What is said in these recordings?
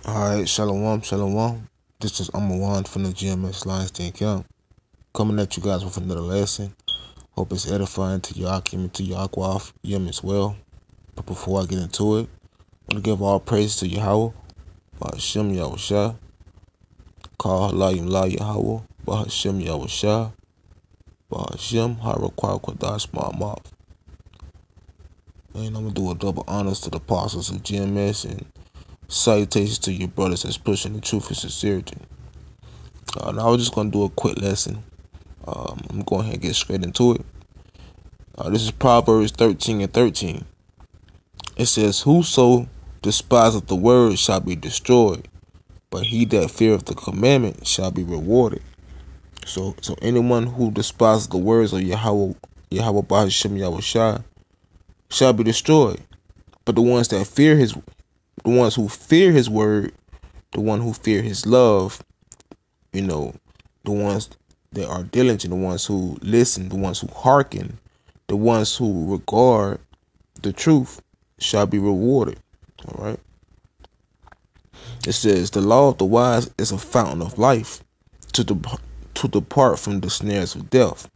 Alright, Shalom, Shalom. This is Amawan from the GMS Lions Den Camp. Coming at you guys with another lesson. Hope it's edifying to your Akim and to your Akwaf, Yim as well. But before I get into it, I want to give all praise to Yahweh, Bahashem Yahushua, Call Halayim La Yahweh, Bahashem Yahushua, Bahashem Harakwa Kwadash Ma'amav. And I'm going to do a double honors to the apostles of GMS and salutations to your brothers that's pushing the truth and sincerity. Now we're just going to do a quick lesson. I'm going ahead and get straight into it. This is Proverbs 13:13. It says, "Whoso despiseth the word shall be destroyed, but he that feareth the commandment shall be rewarded." So anyone who despises the words of Yahweh Bahashem Yahushua shall be destroyed. But the ones who fear his word, the one who fear his love, the ones that are diligent, the ones who listen, the ones who hearken, the ones who regard the truth shall be rewarded. All right. It says, "The law of the wise is a fountain of life, to depart from the snares of death."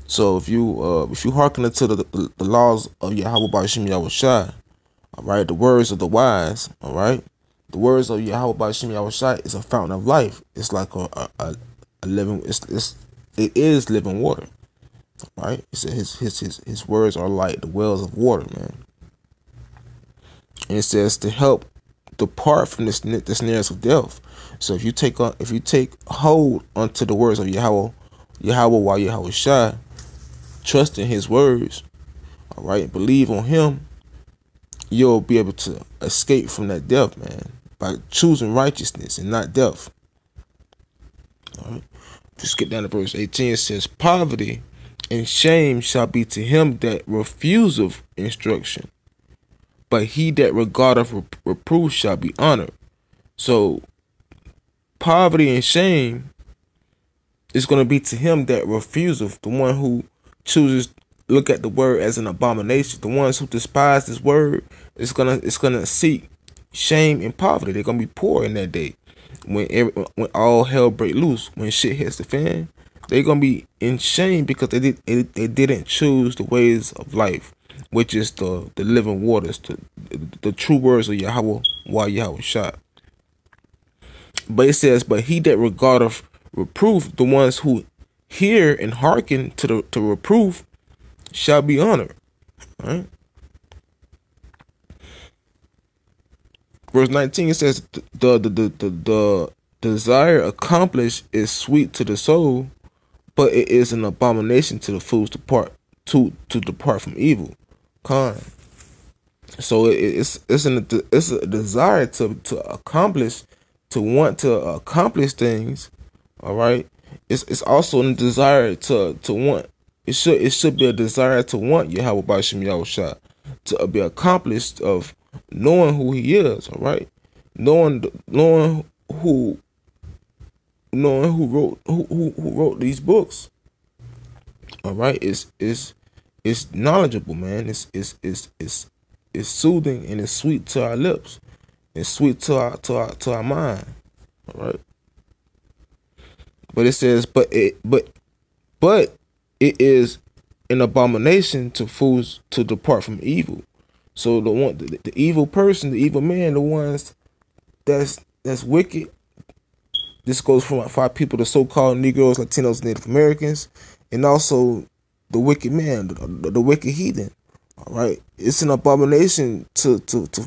So if you hearken unto the laws of Yahweh Ba'ashim Yahushua, all right, the words of the wise, all right, the words of Yahweh Ba'ashim Yahushua is a fountain of life. It's like a living. It is living water. Right? It says his words are like the wells of water, man. And it says to help depart from the snares of death. So if you take hold unto the words of Yahweh while Yahushua, trust in his words, all right, believe on him, you'll be able to escape from that death, man, by choosing righteousness and not death. All right. Just skip down to verse 18. It says, "Poverty and shame shall be to him that refuseth instruction, but he that regardeth reproof shall be honored." So poverty and shame is going to be to him that refuseth, the one who chooses look at the word as an abomination. The ones who despise this word it's gonna seek shame and poverty. They're gonna be poor in that day when all hell break loose, when shit hits the fan. They're gonna be in shame because they didn't choose the ways of life, which is the living waters, the true words of Yahweh while Yahweh shot. But it says, "But he that regardeth reproof," the ones who hear and hearken to reproof, shall be honored. All right. Verse 19 it says, the desire accomplished is sweet to the soul, but it is an abomination to the fools to depart from evil. So it's a desire to accomplish, to want to accomplish things. All right. It's also a desire to want. It should be a desire to want Yahweh Ba'ashim Yahushua, to be accomplished of knowing who he is. All right. Knowing who wrote these books. All right, it's knowledgeable, man. It's soothing and it's sweet to our lips. It's sweet to our mind. All right. But it says, but it is an abomination to fools to depart from evil. So the evil person, the evil man, the ones that's wicked. This goes from our people, the so-called Negroes, Latinos, Native Americans, and also the wicked man, the wicked heathen. All right, it's an abomination to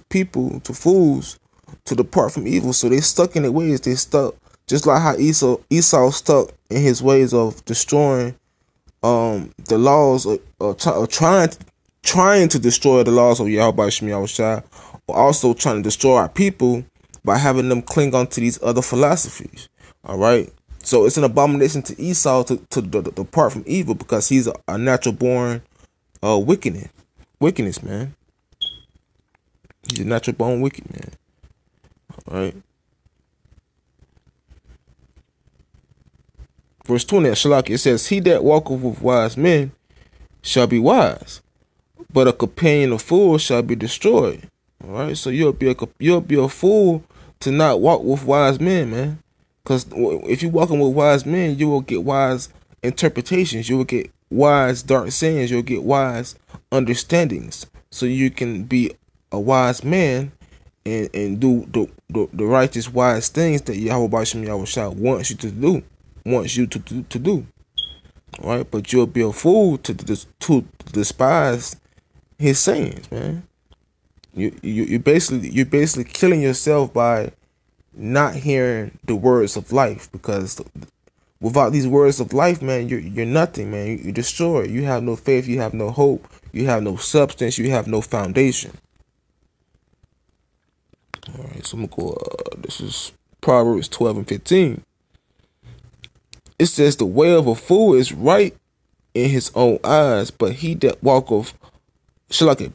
people, to fools, to depart from evil. So they stuck in their ways. They stuck just like how Esau stuck in his ways of destroying the laws of trying to destroy the laws of Yahweh Shemi Yahushua, or also trying to destroy our people by having them cling on to these other philosophies. All right. So it's an abomination to Esau to depart from evil, because he's a natural born wickedness, man. He's a natural born wicked man. All right. Verse 20 of Shalak, it says, "He that walketh with wise men shall be wise, but a companion of fools shall be destroyed." All right. So you'll be a fool to not walk with wise men, man. Because if you're walking with wise men, you will get wise interpretations. You will get wise dark sayings. You'll get wise understandings. So you can be a wise man and do the righteous wise things that Yahweh Bashim Yahweh wants you to do. Wants you to do. Right? But you'll be a fool to despise his sayings, man. You're basically killing yourself by not hearing the words of life, because without these words of life, man, you're nothing, man. You're destroyed. You have no faith. You have no hope. You have no substance. You have no foundation. All right, so I'm gonna go. This is Proverbs 12:15. It says, "The way of a fool is right in his own eyes, but he that walketh,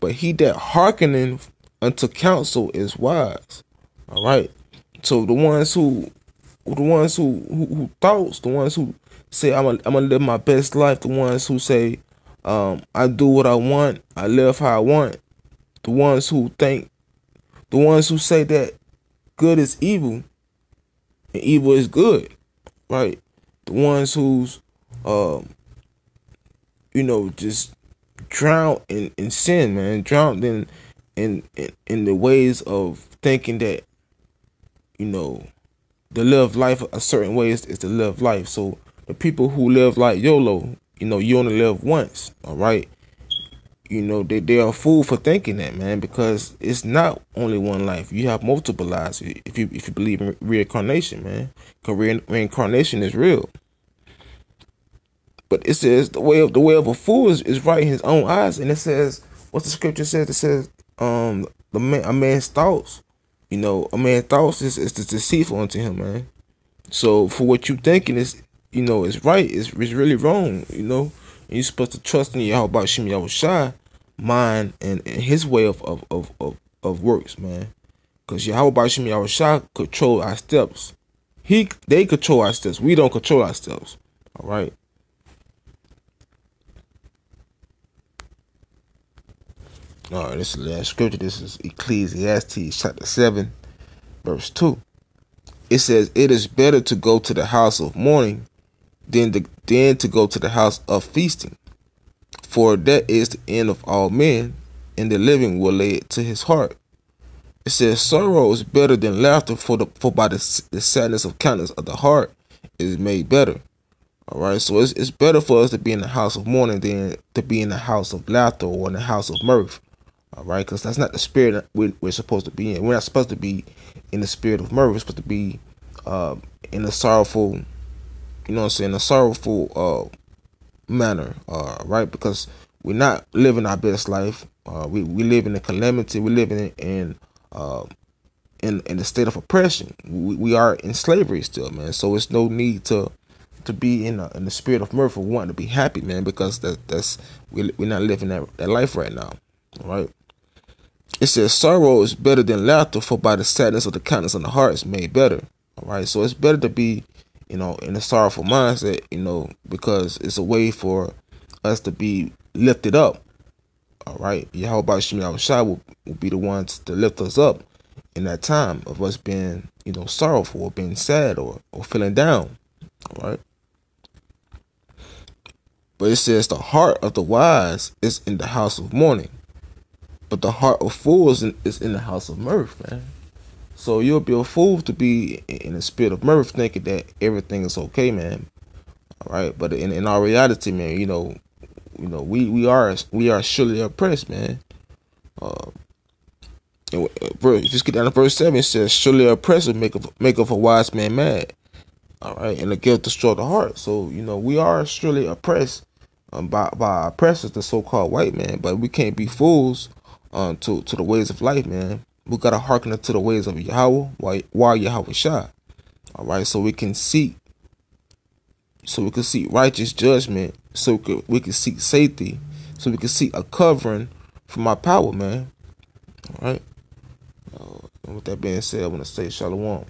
but he that hearkeneth unto counsel is wise." All right. So the ones who thoughts, the ones who say I'm gonna live my best life, the ones who say I do what I want, I live how I want, the ones who say that good is evil and evil is good, right? The ones who's just drowned in sin, man, drowned in the ways of thinking that, to live life a certain way is to live life. So the people who live like YOLO, you only live once, all right? They are a fool for thinking that, man, because it's not only one life. You have multiple lives if you believe in reincarnation, man. Because reincarnation is real. But it says the way of a fool is right in his own eyes, and it says, what the scripture says? It says a man's thoughts. A man's thoughts is deceitful unto him, man. So for what you thinking is, is right, is really wrong, and you're supposed to trust in Yahweh Bashim Yahweh mind and his way of works, man. Because Yahweh Bashim Yahweh control our steps. They control our steps. We don't control our steps. All right. All right, this is the last scripture. This is Ecclesiastes chapter 7, verse 2. It says, "It is better to go to the house of mourning than to go to the house of feasting. For that is the end of all men, and the living will lay it to his heart." It says, "Sorrow is better than laughter, for by the sadness of countenance of the heart is made better." All right, so it's better for us to be in the house of mourning than to be in the house of laughter or in the house of mirth. All right, because that's not the spirit we're supposed to be in. We're not supposed to be in the spirit of mirth. We're supposed to be in a sorrowful, a sorrowful manner, right? Because we're not living our best life. We live in a calamity. We live in the state of oppression. We are in slavery still, man. So it's no need to be in the spirit of mirth or wanting to be happy, man, because we're not living that life right now. All right. It says, "Sorrow is better than laughter, for by the sadness of the countenance of the heart is made better." All right. So it's better to be, in a sorrowful mindset, because it's a way for us to be lifted up. All right. Yahweh Bashim Yahweh will be the ones to lift us up in that time of us being, sorrowful or being sad or feeling down. All right. But it says the heart of the wise is in the house of mourning, but the heart of fools is in the house of mirth, man. So you'll be a fool to be in the spirit of mirth, thinking that everything is okay, man. All right, but in our reality, man, we are surely oppressed, man. Just get down to verse 7. It says, "Surely oppressor make of a wise man mad." All right, and the guilt destroy the heart. So we are surely oppressed by our oppressors, the so-called white man. But we can't be fools to the ways of life, man. We gotta hearken to the ways of Yahweh, while Yahweh Shah. All right, so we can seek righteous judgment, so we can seek safety, so we can seek a covering from our power, man. All right. And with that being said, I want to say shalom.